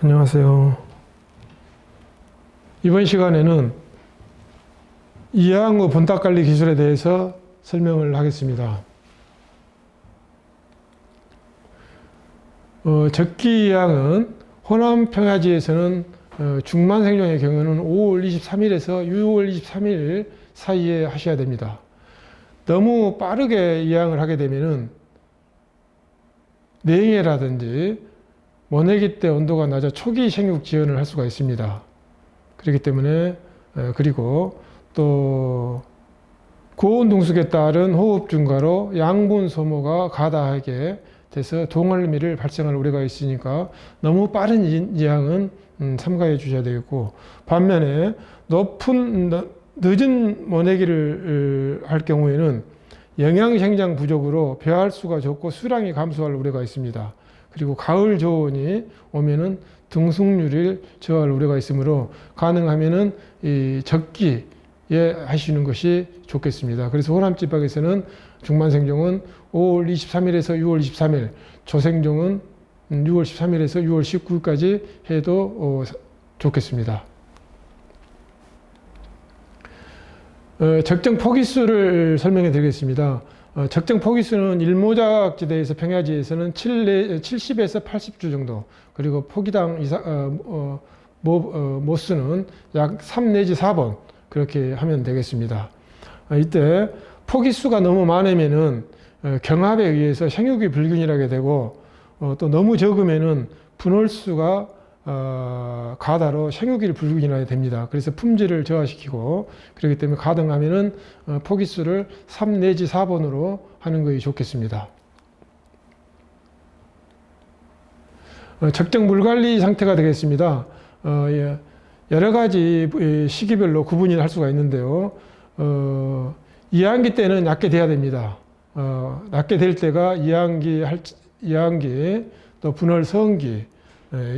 안녕하세요. 이번 시간에는 이항 후 본탁관리 기술에 대해서 설명을 하겠습니다. 적기 이항은 호남 평야지에서는 중만 생종의 경우는 5월 23일에서 6월 23일 사이에 하셔야 됩니다. 너무 빠르게 이항을 하게 되면은 냉해라든지 모내기 때 온도가 낮아 초기 생육 지연을 할 수가 있습니다. 그렇기 때문에 그리고 또 고온 동숙에 따른 호흡 증가로 양분 소모가 과다하게 돼서 동얼미를 발생할 우려가 있으니까 너무 빠른 이항은 삼가해 주셔야 되겠고, 반면에 늦은 모내기를 할 경우에는 영양생장 부족으로 배활수가 적고 수량이 감소할 우려가 있습니다. 그리고 가을 저온이 오면은 등숙률을 저하할 우려가 있으므로 가능하면은 이 적기에 하시는 것이 좋겠습니다. 그래서 호남집박에서는 중만생종은 5월 23일에서 6월 23일, 조생종은 6월 13일에서 6월 19일까지 해도 좋겠습니다. 적정 포기수를 설명해 드리겠습니다. 적정 포기수는 일모작지대에서 평야지에서는 70에서 80주 정도, 그리고 포기당 모수는 약 3 내지 4번 그렇게 하면 되겠습니다. 이때 포기수가 너무 많으면은 경합에 의해서 생육이 불균일하게 되고, 또 너무 적으면은 분홀수가 과다로 생육이 불균일하게 됩니다. 그래서 품질을 저하시키고, 그렇기 때문에 가능하면은 포기수를 3 내지 4번으로 하는 것이 좋겠습니다. 적정 물 관리 상태가 되겠습니다. 여러 가지 시기별로 구분이 할 수가 있는데요. 이항기 때는 얕게 돼야 됩니다. 얕게 될 때가 이항기, 또 분월 성기,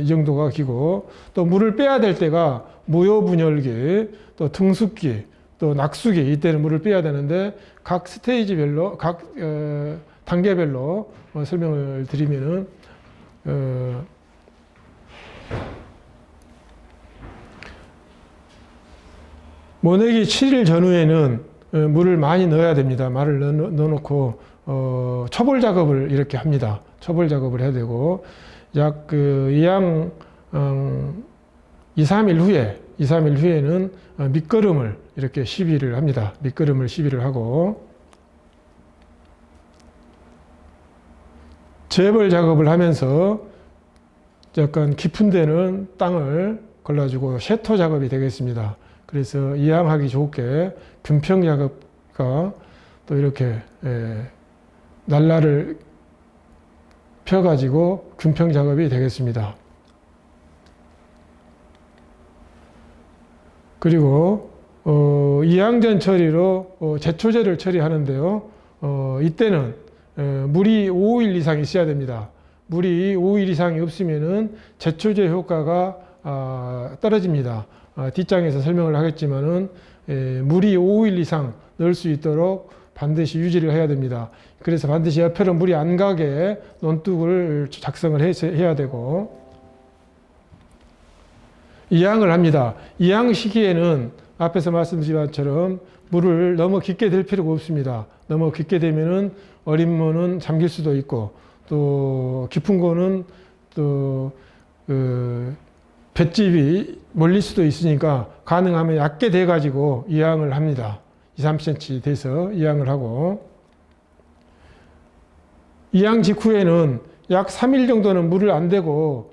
이 정도가 기고, 또 물을 빼야 될 때가 무효분열기, 또 등숙기, 또 낙숙기, 이때는 물을 빼야 되는데 각 스테이지별로, 각 단계별로 설명을 드리면은 모내기 7일 전후에는 물을 많이 넣어야 됩니다. 말을 넣어놓고 초벌 작업을 이렇게 합니다. 초벌 작업을 해야 되고, 약 이항 2, 3일 후에는 밑거름을 이렇게 시비를 합니다. 밑거름을 시비를 하고, 재벌 작업을 하면서 약간 깊은 데는 땅을 걸러주고 쉐토 작업이 되겠습니다. 그래서 이항하기 좋게 균평 작업과 또 이렇게 날라를 펴가지고 균평 작업이 되겠습니다. 그리고 이항전 처리로 제초제를 처리하는데요. 이때는 물이 5일 이상 있어야 됩니다. 물이 5일 이상이 없으면은 제초제 효과가 떨어집니다. 뒷장에서 설명을 하겠지만은 물이 5일 이상 넣을 수 있도록 반드시 유지를 해야 됩니다. 그래서 반드시 옆으로 물이 안 가게 논둑을 작성을 해야 되고, 이항을 합니다. 이항 시기에는 앞에서 말씀드린 것처럼 물을 너무 깊게 댈 필요가 없습니다. 너무 깊게 되면은 어린 모는 잠길 수도 있고, 또 깊은 거는 또 볏집이 몰릴 수도 있으니까 가능하면 얕게 돼 가지고 이항을 합니다. 2, 3cm 돼서 이항을 하고, 이항 직후에는 약 3일 정도는 물을 안 대고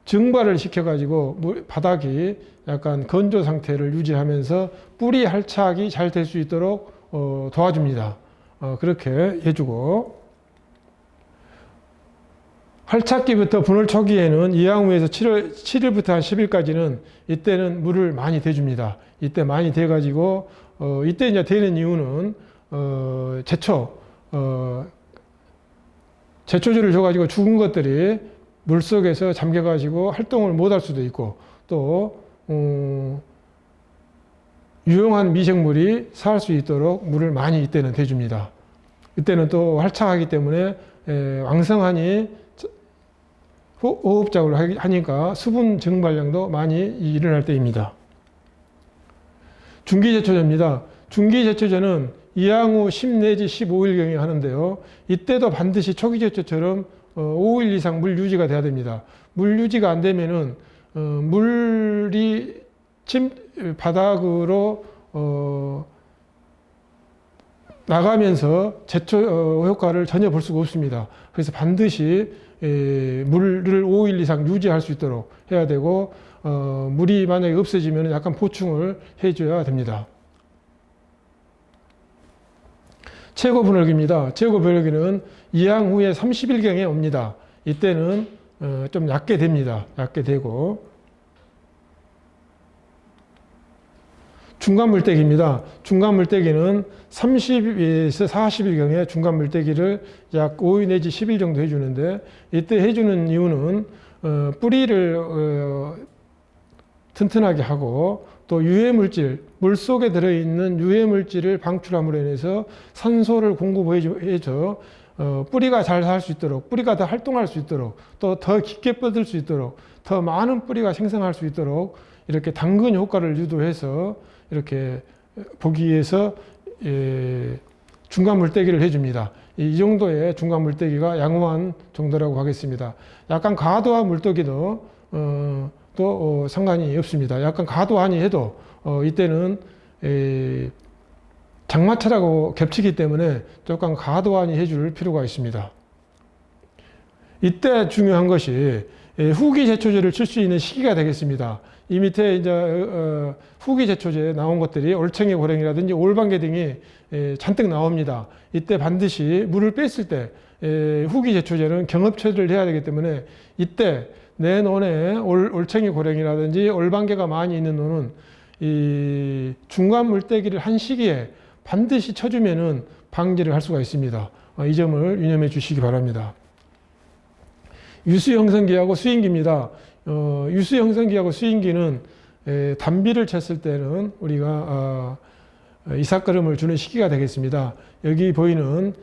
증발을 시켜 가지고 바닥이 약간 건조 상태를 유지하면서 뿌리 활착이 잘 될 수 있도록 도와줍니다. 그렇게 해주고, 활착기부터 분월 초기에는 이항 후에서 7일부터 한 10일까지는 이때는 물을 많이 대줍니다. 이때 많이 대가지고, 이때 이제 대는 이유는, 제초제를 줘가지고 죽은 것들이 물 속에서 잠겨가지고 활동을 못할 수도 있고, 또, 유용한 미생물이 살 수 있도록 물을 많이 이때는 대줍니다. 이때는 또 활착하기 때문에 왕성하니 호흡 작업을 하니까 수분 증발량도 많이 일어날 때입니다. 중기제초제입니다. 중기제초제는 이양 후 10 내지 15일경에 하는데요. 이때도 반드시 초기제초처럼 5일 이상 물 유지가 돼야 됩니다. 물 유지가 안 되면은 물이 바닥으로 나가면서 제초 효과를 전혀 볼 수가 없습니다. 그래서 반드시 물을 5일 이상 유지할 수 있도록 해야 되고 물이 만약에 없어지면 약간 보충을 해줘야 됩니다. 최고 분열기입니다. 최고 분열기는 이양 후에 30일경에 옵니다. 이때는 좀 얕게 됩니다. 얕게 되고 중간 물때기입니다. 중간 물때기는 30에서 40일경에 중간 물때기를 약 5일 내지 10일 정도 해주는데 이때 해주는 이유는 뿌리를 튼튼하게 하고 또 유해물질, 물속에 들어있는 유해물질을 방출함으로 인해서 산소를 공급해줘 뿌리가 잘 살 수 있도록, 뿌리가 더 활동할 수 있도록, 또 더 깊게 뻗을 수 있도록, 더 많은 뿌리가 생성할 수 있도록 이렇게 당근 효과를 유도해서 이렇게 보기 위해서 중간 물때기를 해줍니다. 이 정도의 중간 물때기가 양호한 정도라고 하겠습니다. 약간 과도한 물때기도 또 상관이 없습니다. 약간 과도하니 해도 이때는 장마철하고 겹치기 때문에 조금 과도하니 해줄 필요가 있습니다. 이때 중요한 것이 후기 제초제를 칠 수 있는 시기가 되겠습니다. 이 밑에 이제 후기 제초제에 나온 것들이 올챙이 고랭이라든지 올방개 등이 잔뜩 나옵니다. 이때 반드시 물을 뺐을 때 후기 제초제는 경합 처리를 해야 되기 때문에 이때 내 논에 올챙이 고랭이라든지 올방개가 많이 있는 논은 이 중간 물때기를 한 시기에 반드시 쳐주면은 방지를 할 수가 있습니다. 이 점을 유념해 주시기 바랍니다. 유수 형성기하고 수인기입니다. 유수 형성기하고 수인기는 단비를 쳤을 때는 우리가 이삭걸음을 주는 시기가 되겠습니다. 여기 보이는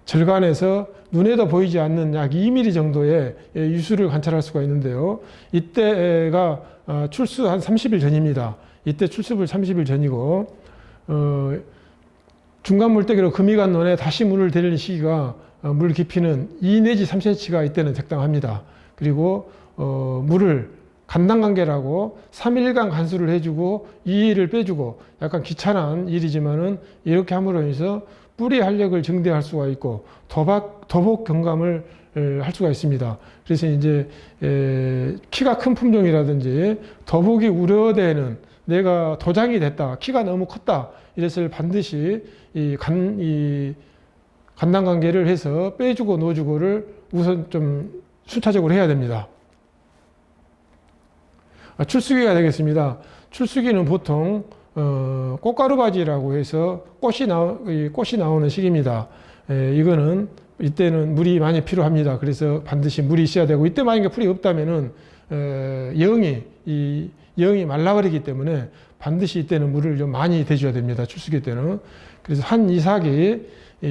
절간에서 눈에도 보이지 않는 약 2mm 정도의 유수를 관찰할 수가 있는데요. 이때가 출수 한 30일 전입니다. 이때 출수를 30일 전이고 중간 물때기로 금이 간 논에 다시 물을 데리는 시기가 물 깊이는 2 내지 3cm가 이때는 적당합니다. 그리고 물을 간당간계라고 3일간 간수를 해주고 2일을 빼주고 약간 귀찮은 일이지만은 이렇게 함으로 인해서 뿌리 활력을 증대할 수가 있고 더복 경감을 할 수가 있습니다. 그래서 이제 키가 큰 품종이라든지 더복이 우려되는 내가 도장이 됐다, 키가 너무 컸다 이랬을 반드시 이 간당간계를 해서 빼주고 넣어주고를 우선 좀 순차적으로 해야 됩니다. 출수기가 되겠습니다. 출수기는 보통 꽃가루바지라고 해서 꽃이 나오는 시기입니다. 이거는 이때는 물이 많이 필요합니다. 그래서 반드시 물이 있어야 되고 이때 만약에 풀이 없다면은 영이 말라버리기 때문에 반드시 이때는 물을 좀 많이 대줘야 됩니다. 출수기 때는. 그래서 한 이삭이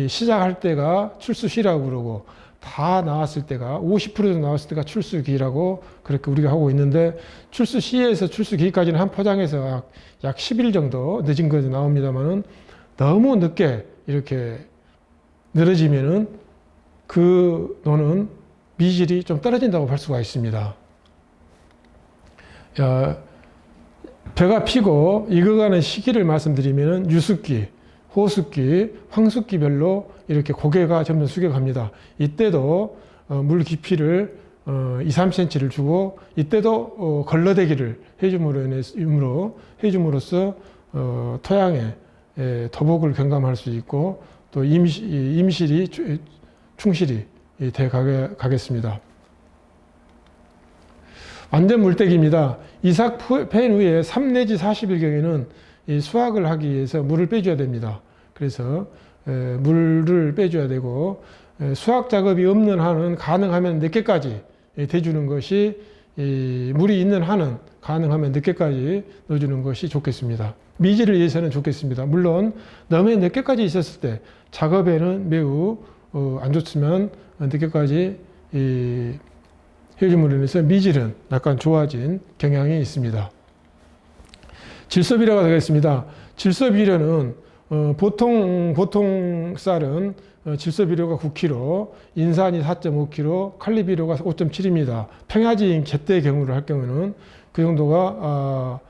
시작할 때가 출수시라고 그러고 다 나왔을 때가 50% 정도 나왔을 때가 출수기라고 그렇게 우리가 하고 있는데 출수시에서 출수기까지는 한 포장에서 약 10일 정도 늦은 것이 나옵니다만은 너무 늦게 이렇게 늘어지면은 그 논은 미질이 좀 떨어진다고 볼 수가 있습니다. 배가 피고 익어가는 시기를 말씀드리면은 유숙기, 호숙기, 황숙기별로 이렇게 고개가 점점 숙여갑니다. 이때도 물 깊이를 2, 3cm를 주고 이때도 걸러대기를 해줌으로써 토양에 더복을 경감할 수 있고 또 임실이 충실이 돼 가겠습니다. 완전 물때기입니다. 이삭 팬 후에 3 내지 40일경에는 수확을 하기 위해서 물을 빼줘야 됩니다. 그래서 물을 빼줘야 되고 수확 작업이 없는 한은 가능하면 늦게까지 대주는 것이 물이 있는 한은 가능하면 늦게까지 넣어주는 것이 좋겠습니다. 미질을 위해서는 좋겠습니다. 물론 너무 늦게까지 있었을 때 작업에는 매우 안 좋지만 늦게까지 이 헤어짐으로 인해서 미질은 약간 좋아진 경향이 있습니다. 질소비료가 되겠습니다. 질소비료는 보통 쌀은 질소비료가 9kg, 인산이 4.5kg, 칼리비료가 5.7입니다. 평야지인 갯대의 경우를 할 경우는 그 정도가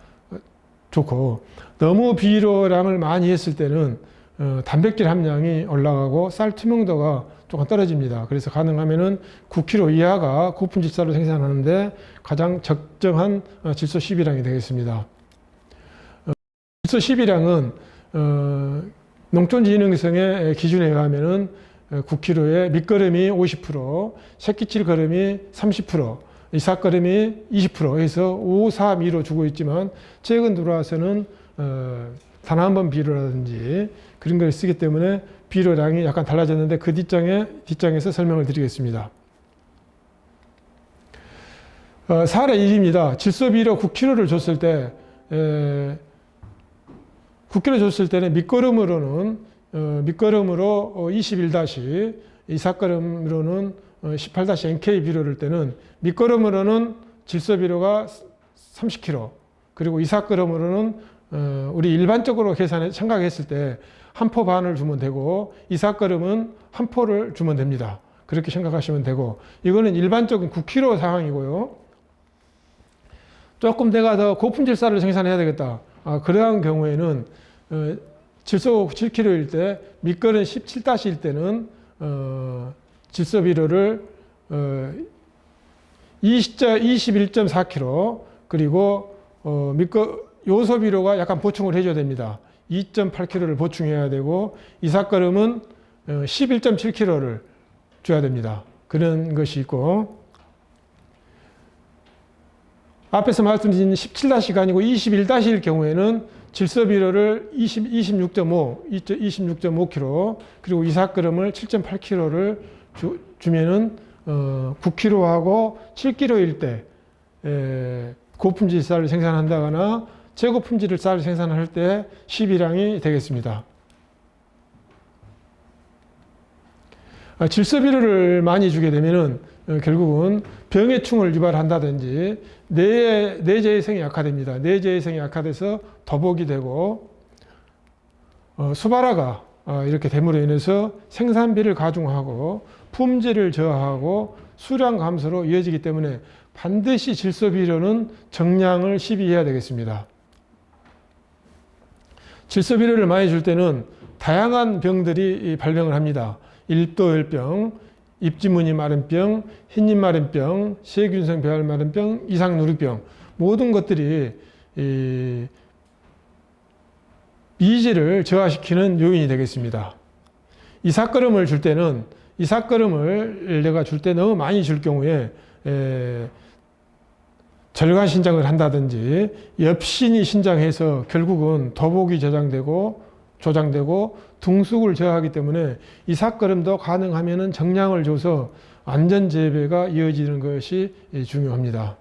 좋고, 너무 비료량을 많이 했을 때는 단백질 함량이 올라가고 쌀 투명도가 조금 떨어집니다. 그래서 가능하면은 9kg 이하가 고품질 쌀을 생산하는데 가장 적정한 질소 12량이 되겠습니다. 질소 12량은 농촌진흥청의 기준에 의하면은 9kg에 밑거름이 50%, 새끼칠 거름이 30%, 이삭거름이 20% 해서 5, 4, 2로 주고 있지만 최근 들어와서는 단 한 번 비료라든지 그런 걸 쓰기 때문에 비료량이 약간 달라졌는데 그 뒷장에서 설명을 드리겠습니다. 사례 1입니다. 질소비료 9kg를 줬을 때 9kg 줬을 때는 밑거름으로 21다시, 이삭거름으로는 18-NK 비료를 때는 밑거름으로는 질소비료가 30kg, 그리고 이삭거름으로는 우리 일반적으로 생각했을 때 한 포 반을 주면 되고, 이삭거름은 한 포를 주면 됩니다. 그렇게 생각하시면 되고, 이거는 일반적인 9kg 상황이고요. 조금 내가 더 고품질 쌀을 생산해야 되겠다. 그러한 경우에는 질소 7kg일 때, 밑거름 17-일 때는 질소비료를 21.4kg, 그리고 요소비료가 약간 보충을 해줘야 됩니다. 2.8kg를 보충해야 되고, 이삭거름은 11.7kg를 줘야 됩니다. 그런 것이 있고, 앞에서 말씀드린 17-가 아니고 21-일 경우에는 질소비료를 26.5kg, 그리고 이삭거름을 7.8kg를 주면은 9kg하고 7kg일 때 고품질 쌀을 생산한다거나 최고품질 쌀을 생산할 때 12량이 되겠습니다. 질소비료를 많이 주게 되면은 결국은 병해충을 유발한다든지 내재해성이 약화됩니다. 내재해성이 약화돼서 더복이 되고 수발화가 이렇게 됨으로 인해서 생산비를 가중하고 품질을 저하하고 수량 감소로 이어지기 때문에 반드시 질소비료는 정량을 시비해야 되겠습니다. 질소비료를 많이 줄 때는 다양한 병들이 발병을 합니다. 일도열병, 입지무늬 마른병, 흰잎 마른병, 세균성 배알 마른병, 이상누리병, 모든 것들이 미질을 저하시키는 요인이 되겠습니다. 이삭거름을 줄 때는, 이삭거름을 내가 줄 때 너무 많이 줄 경우에 절간신장을 한다든지 엽신이 신장해서 결국은 더복이 조장되고 둥숙을 저하하기 때문에 이삭거름도 가능하면 정량을 줘서 안전재배가 이어지는 것이 중요합니다.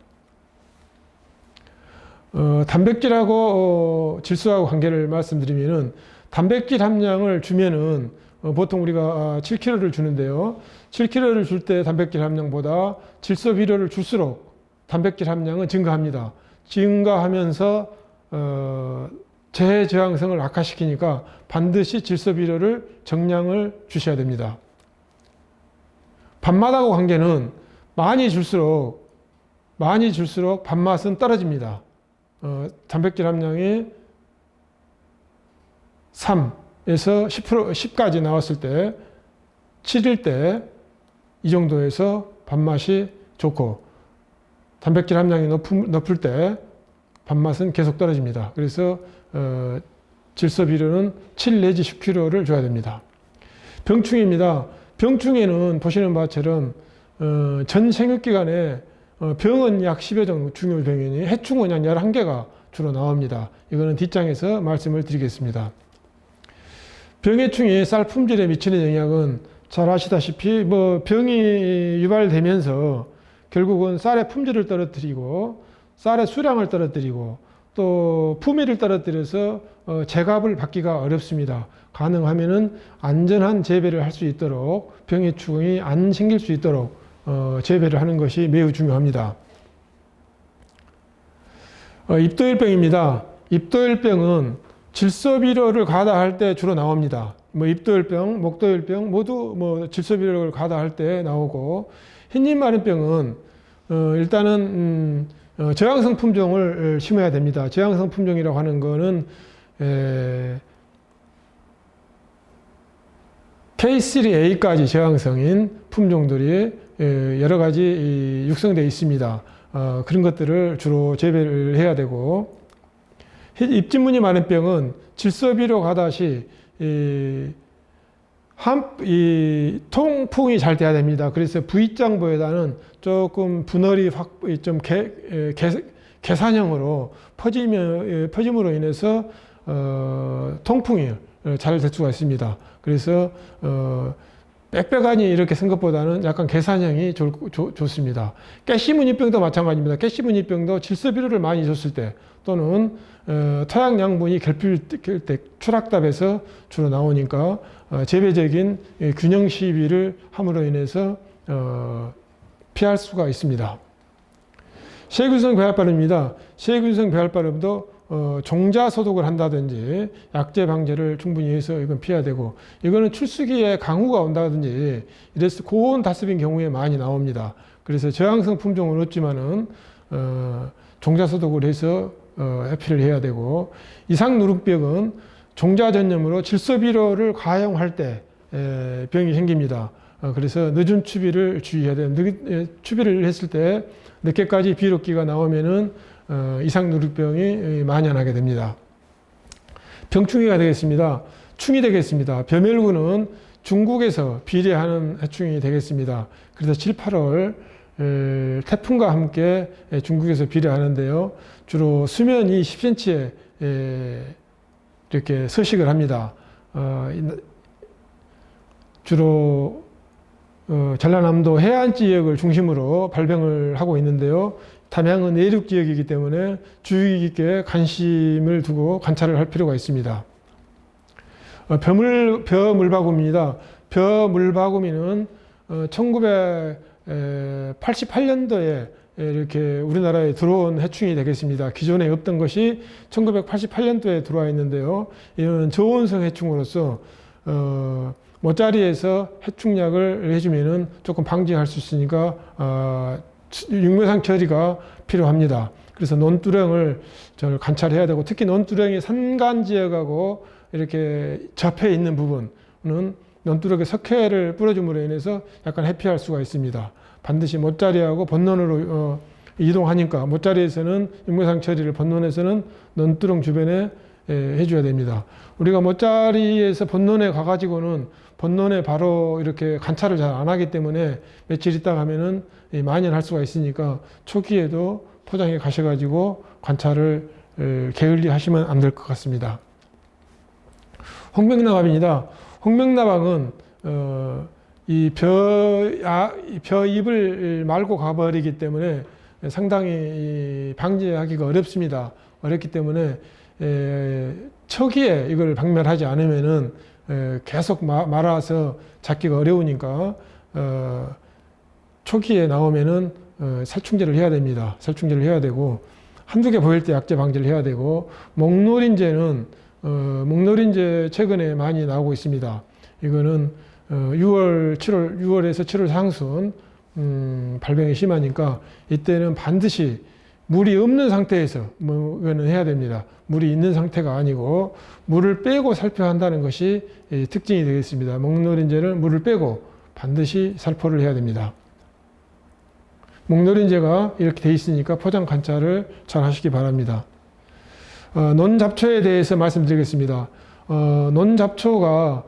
단백질하고 질소하고 관계를 말씀드리면은, 단백질 함량을 주면은 보통 우리가 7kg를 주는데요. 7kg를 줄 때 단백질 함량보다 질소비료를 줄수록 단백질 함량은 증가합니다. 증가하면서 재해저항성을 악화시키니까 반드시 질소비료를 정량을 주셔야 됩니다. 밥맛하고 관계는 많이 줄수록 밥맛은 단백질 함량이 3에서 10까지 나왔을 때, 7일 때 이 정도에서 밥맛이 좋고, 단백질 함량이 높을 때 밥맛은 계속 떨어집니다. 그래서 질소비료는 7 내지 10kg를 줘야 됩니다. 병충해입니다. 병충해는 보시는 바처럼 전 생육기간에 병은 약 10여 종 중요병이니 해충은 약 11개가 주로 나옵니다. 이거는 뒷장에서 말씀을 드리겠습니다. 병해충이 쌀 품질에 미치는 영향은 잘 아시다시피 병이 유발되면서 결국은 쌀의 품질을 떨어뜨리고 쌀의 수량을 떨어뜨리고 또 품위를 떨어뜨려서 제값을 받기가 어렵습니다. 가능하면은 안전한 재배를 할 수 있도록, 병해충이 안 생길 수 있도록 재배를 하는 것이 매우 중요합니다. 입도열병입니다. 입도열병은 질소비료를 가다할 때 주로 나옵니다. 뭐 입도열병, 목도열병 모두 뭐 질소비료를 가다할 때 나오고, 흰잎마른병은 일단은 저항성 품종을 심어야 됩니다. 저항성 품종이라고 하는 거는 K3A까지 저항성인 품종들이 여러 가지 육성되어 있습니다. 그런 것들을 주로 재배를 해야 되고, 잎진무늬 마른 병은 질소비료 가다시 통풍이 잘 돼야 됩니다. 그래서 V장보다는 조금 분할이 좀 계산형으로 퍼짐으로 인해서 통풍이 잘 될 수가 있습니다. 그래서 빽빽하니 이렇게 쓴 것보다는 약간 계산형이 좋습니다. 가시무늬병도 마찬가지입니다. 가시무늬병도 질소비료를 많이 줬을 때 또는 토양 양분이 결핍 때 추락답에서 주로 나오니까 재배적인 균형 시비를 함으로 인해서 피할 수가 있습니다. 세균성 배합발음입니다. 세균성 배합발음도 종자 소독을 한다든지 약재 방제를 충분히 해서 이건 피해야 되고, 이거는 출수기에 강우가 온다든지 이래서 고온 다습인 경우에 많이 나옵니다. 그래서 저항성 품종은 없지만은 종자 소독을 해서 해피를 해야 되고, 이상누룩병은 종자 전염으로 질소비료를 과용할 때 병이 생깁니다. 그래서 늦은 추비를 주의해야 돼요. 추비를 했을 때 늦게까지 비료기가 나오면은 이상누룩병이 만연하게 됩니다. 병충해가 되겠습니다. 충이 되겠습니다. 벼멸구는 중국에서 비례하는 해충이 되겠습니다. 그래서 7, 8월 태풍과 함께 중국에서 비례하는데요. 주로 수면이 10cm에 이렇게 서식을 합니다. 주로 전라남도 해안 지역을 중심으로 발병을 하고 있는데요. 담양은 내륙 지역이기 때문에 주의 깊게 관심을 두고 관찰을 할 필요가 있습니다. 벼물바구미입니다. 벼물바구미는 1988년도에 이렇게 우리나라에 들어온 해충이 되겠습니다. 기존에 없던 것이 1988년도에 들어와 있는데요. 이는 저온성 해충으로서 모짜리에서 해충약을 해주면은 조금 방지할 수 있으니까 육묘상 처리가 필요합니다. 그래서 논두렁을 관찰해야 되고, 특히 논두렁이 산간 지역하고 이렇게 접해 있는 부분은 논두렁에 석회를 뿌려줌으로 인해서 약간 해피할 수가 있습니다. 반드시 모짜리하고 본논으로 이동하니까 모짜리에서는 육묘상 처리를, 본논에서는 논두렁 주변에 해줘야 됩니다. 우리가 모짜리에서 본논에 가가지고는 본논에 바로 이렇게 관찰을 잘 안 하기 때문에 며칠 있다 가면은 만연할 수가 있으니까 초기에도 포장해 가셔가지고 관찰을 게을리 하시면 안 될 것 같습니다. 홍명나방입니다. 홍명나방은 이 벼 잎을 말고 가버리기 때문에 상당히 방지하기가 어렵습니다. 어렵기 때문에 초기에 이걸 박멸하지 않으면은 계속 말아서 잡기가 어려우니까 초기에 나오면은 살충제를 해야 됩니다. 살충제를 해야 되고, 한두 개 보일 때 약제 방제를 해야 되고, 목노린제는 목노린제 최근에 많이 나오고 있습니다. 이거는 6월에서 7월 상순 발병이 심하니까 이때는 반드시 물이 없는 상태에서 이거는 해야 됩니다. 물이 있는 상태가 아니고 물을 빼고 살펴야 한다는 것이 특징이 되겠습니다. 목노린제는 물을 빼고 반드시 살포를 해야 됩니다. 목노린제가 이렇게 돼 있으니까 포장 관찰을 잘 하시기 바랍니다. 논잡초에 대해서 말씀드리겠습니다. 논잡초가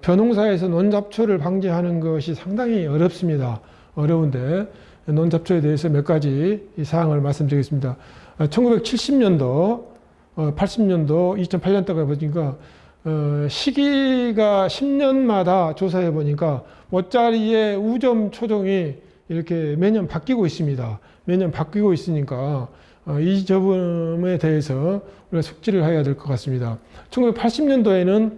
벼농사에서 논잡초를 방지하는 것이 상당히 어렵습니다. 어려운데 논잡초에 대해서 몇 가지 사항을 말씀드리겠습니다. 1970년도, 80년도, 2008년도가 보니까 시기가 10년마다 조사해 보니까 모짜리의 우점 초종이 이렇게 매년 바뀌고 있습니다. 매년 바뀌고 있으니까 이 점에 대해서 우리가 숙지를 해야 될 것 같습니다. 1980년도에는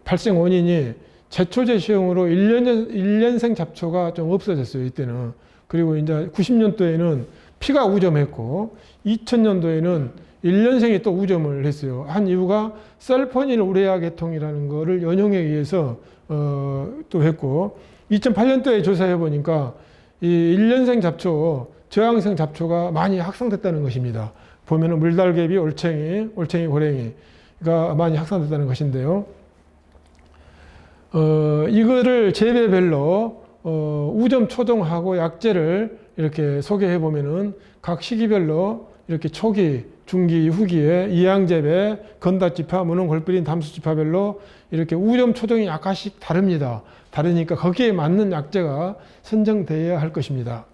발생 원인이 제초제 시형으로 1년생 잡초가 좀 없어졌어요, 이때는. 그리고 이제 90년도에는 피가 우점했고, 2000년도에는 1년생이 또 우점을 했어요. 한 이유가 설포닐 우레아 계통이라는 거를 연용에 의해서 또 했고, 2008년도에 조사해 보니까 이 1년생 잡초, 저항성 잡초가 많이 확산됐다는 것입니다. 보면은 물달개비, 올챙이, 고랭이가 많이 확산됐다는 것인데요. 이거를 재배별로 우점 초동하고 약재를 이렇게 소개해 보면은 각 시기별로 이렇게 초기, 중기, 후기에 이양재배, 건다지파, 문홍골뿌린, 담수지파별로 이렇게 우점 초동이 약간씩 다릅니다. 다르니까 거기에 맞는 약재가 선정되어야 할 것입니다.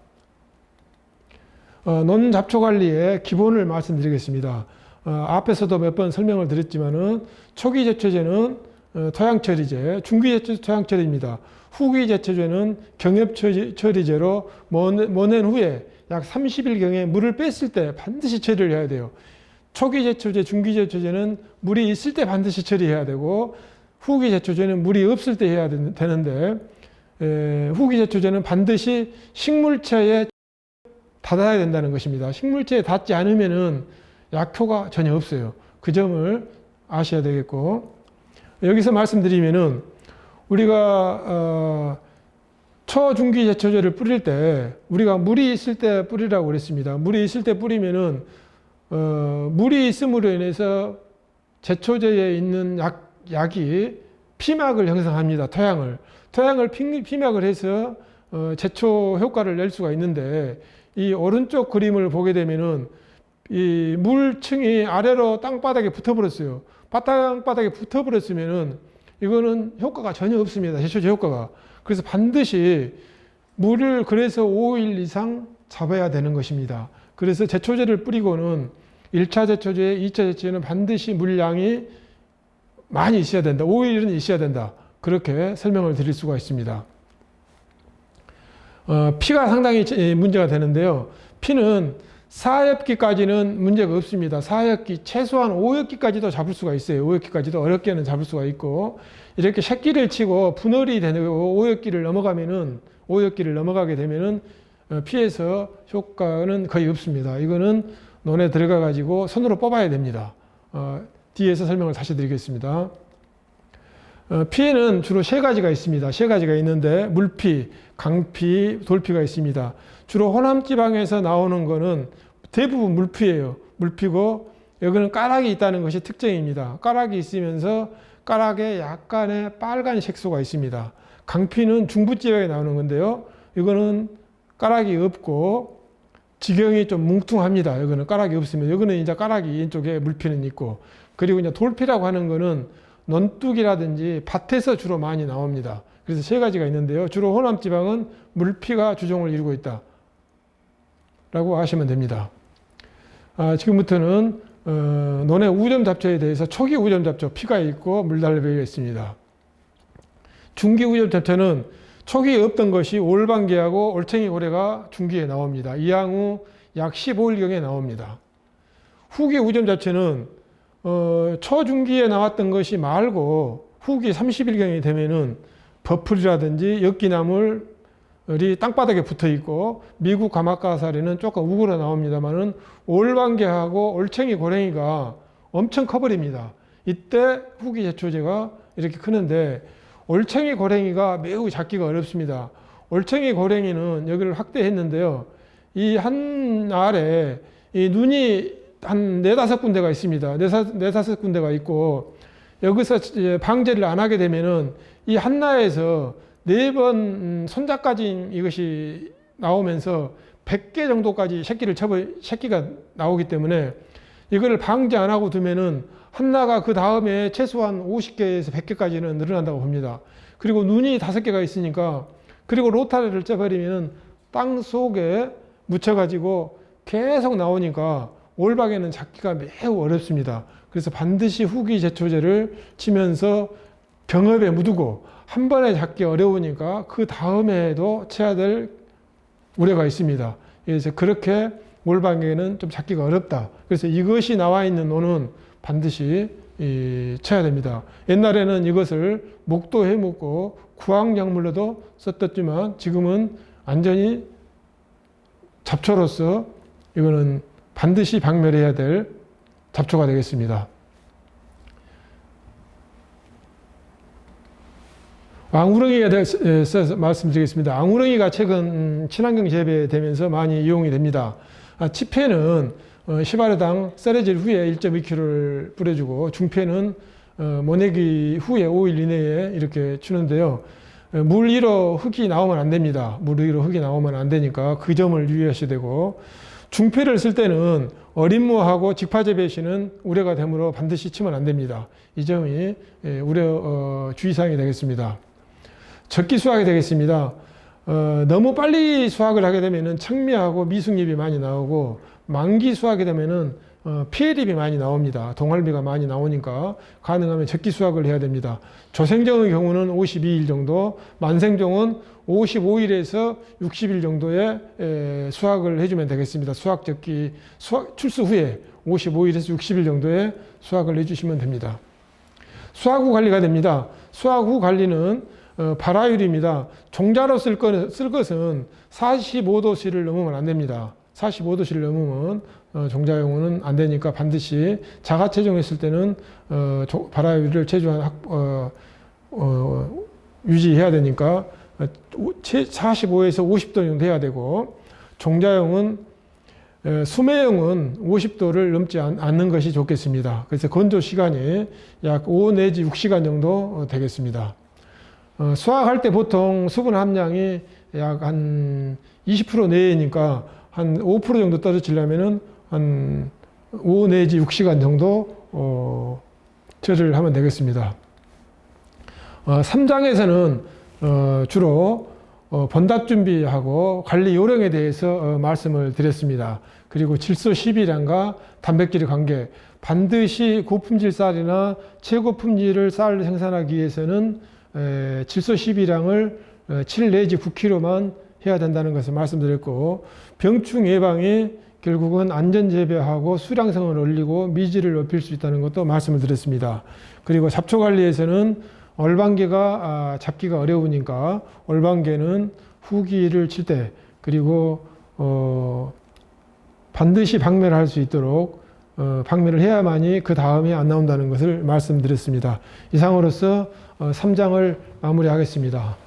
논잡초 관리의 기본을 말씀드리겠습니다. 앞에서도 몇 번 설명을 드렸지만은 초기 제초제는 토양처리제, 중기 제초제 토양처리입니다. 후기 제초제는 경협처리제로 모낸 후에 약 30일경에 물을 뺐을 때 반드시 처리를 해야 돼요. 초기 제초제, 중기 제초제는 물이 있을 때 반드시 처리해야 되고, 후기 제초제는 물이 없을 때 해야 되는데, 후기 제초제는 반드시 식물체에 닿아야 된다는 것입니다. 식물체에 닿지 않으면은 약효가 전혀 없어요. 그 점을 아셔야 되겠고, 여기서 말씀드리면은 우리가 초중기 제초제를 뿌릴 때 우리가 물이 있을 때 뿌리라고 그랬습니다. 물이 있을 때 뿌리면은 물이 있음으로 인해서 제초제에 있는 약이 피막을 형성합니다. 토양을 피막을 해서 제초 효과를 낼 수가 있는데, 이 오른쪽 그림을 보게 되면은 이 물층이 아래로 땅바닥에 붙어버렸어요. 땅바닥에 붙어버렸으면은 이거는 효과가 전혀 없습니다. 제초제 효과가. 그래서 반드시 물을 그래서 5일 이상 잡아야 되는 것입니다. 그래서 제초제를 뿌리고는 1차 제초제, 2차 제초제는 반드시 물량이 많이 있어야 된다. 5일은 있어야 된다. 그렇게 설명을 드릴 수가 있습니다. 피가 상당히 문제가 되는데요. 피는 4엽기까지는 문제가 없습니다. 4엽기, 최소한 5엽기까지도 잡을 수가 있어요. 5엽기까지도 어렵게는 잡을 수가 있고, 이렇게 새끼를 치고 분할이 되고 5엽기를 넘어가게 되면은 피에서 효과는 거의 없습니다. 이거는 논에 들어가 가지고 손으로 뽑아야 됩니다. 뒤에서 설명을 다시 드리겠습니다. 피에는 주로 세 가지가 있습니다. 세 가지가 있는데, 물피, 강피, 돌피가 있습니다. 주로 호남 지방에서 나오는 거는 대부분 물피예요. 물피고, 여기는 까락이 있다는 것이 특징입니다. 까락이 있으면서 까락에 약간의 빨간 색소가 있습니다. 강피는 중부 지역에 나오는 건데요. 이거는 까락이 없고 지경이 좀 뭉퉁합니다. 여기는 까락이 없으면, 여기는 이제 까락이 이쪽에 물피는 있고, 그리고 이제 돌피라고 하는 거는 논둑이라든지 밭에서 주로 많이 나옵니다. 그래서 세 가지가 있는데요. 주로 호남 지방은 물피가 주종을 이루고 있다 라고 하시면 됩니다. 지금부터는 논의 우점 잡초에 대해서 초기 우점 잡초, 피가 있고 물달배가 있습니다. 중기 우점 잡초는 초기에 없던 것이 올방개하고 올챙이 고래가 중기에 나옵니다. 이항 후 약 15일경에 나옵니다. 후기 우점 잡초는 초중기에 나왔던 것이 말고 후기 30일경이 되면은 버풀이라든지 엽기나물이 땅바닥에 붙어 있고, 미국 가마가사리는 조금 우그러 나옵니다만은 올방개하고 올챙이 고랭이가 엄청 커버립니다. 이때 후기 제초제가 이렇게 크는데, 올챙이 고랭이가 매우 잡기가 어렵습니다. 올챙이 고랭이는 여기를 확대했는데요. 이 한 알에 이 눈이 한 4-5군데가 있습니다. 4-5군데가 있고, 여기서 방제를 안 하게 되면은 이 한나에서 4번 손자까지 이것이 나오면서 100개 정도까지 새끼가 나오기 때문에, 이거를 방제 안 하고 두면은 한나가 그 다음에 최소한 50개에서 100개까지는 늘어난다고 봅니다. 그리고 눈이 5개가 있으니까, 그리고 로타리를 쪄버리면은 땅 속에 묻혀가지고 계속 나오니까 올방에는 잡기가 매우 어렵습니다. 그래서 반드시 후기 제초제를 치면서 병업에 묻고, 한 번에 잡기 어려우니까 그 다음에도 쳐야 될 우려가 있습니다. 그래서 그렇게 올방에는 좀 잡기가 어렵다. 그래서 이것이 나와 있는 논은 반드시 쳐야 됩니다. 옛날에는 이것을 목도 해먹고 구황약물로도 썼었지만 지금은 완전히 잡초로서 이거는 반드시 박멸해야 될 잡초가 되겠습니다. 앙우렁이에 대해서 말씀드리겠습니다. 앙우렁이가 최근 친환경 재배되면서 많이 이용이 됩니다. 치폐는 시바르당 썰어질 후에 1.2kg를 뿌려주고 중폐는 모내기 후에 5일 이내에 이렇게 주는데요. 물 위로 흙이 나오면 안 됩니다. 물 위로 흙이 나오면 안 되니까 그 점을 유의하셔야 되고, 중폐를 쓸 때는 어린무하고 직파재배 시는 우려가 되므로 반드시 치면 안 됩니다. 이 점이 우려 주의사항이 되겠습니다. 적기 수확이 되겠습니다. 너무 빨리 수확을 하게 되면은 청미하고 미숙잎이 많이 나오고, 만기 수확이 되면은 피해립이 많이 나옵니다. 동활비가 많이 나오니까 가능하면 적기 수확을 해야 됩니다. 조생종의 경우는 52일 정도, 만생종은 55일에서 60일 정도의 수확을 해주면 되겠습니다. 적기 출수 후에 55일에서 60일 정도의 수확을 해주시면 됩니다. 수확 후 관리가 됩니다. 수확 후 관리는 발화율입니다. 종자로 쓸 것은 45도씨를 넘으면 안 됩니다. 45도씨를 넘으면 종자용은 안 되니까 반드시 자가 채종했을 때는 발화율을 최소한 유지해야 되니까 45에서 50도 정도 해야 되고, 종자용은 수매용은 50도를 넘지 않는 것이 좋겠습니다. 그래서 건조 시간이 약 5 내지 6시간 정도 되겠습니다. 수확할 때 보통 수분 함량이 약 한 20% 내외니까 한 5% 정도 떨어지려면은 한 5 내지 6시간 정도 절을 하면 되겠습니다. 3장에서는 주로 번답 준비하고 관리 요령에 대해서 말씀을 드렸습니다. 그리고 질소 12량과 단백질의 관계, 반드시 고품질 쌀이나 최고품질을 쌀을 생산하기 위해서는 질소 12량을 7 내지 9kg만 해야 된다는 것을 말씀드렸고, 병충 예방이 결국은 안전재배하고 수량성을 올리고 미질을 높일 수 있다는 것도 말씀을 드렸습니다. 그리고 잡초 관리에서는 얼방개가 잡기가 어려우니까 얼방개는 후기를 칠 때, 그리고 반드시 박멸할 수 있도록 박멸을 해야만이 그 다음에 안 나온다는 것을 말씀드렸습니다. 이상으로서 3장을 마무리하겠습니다.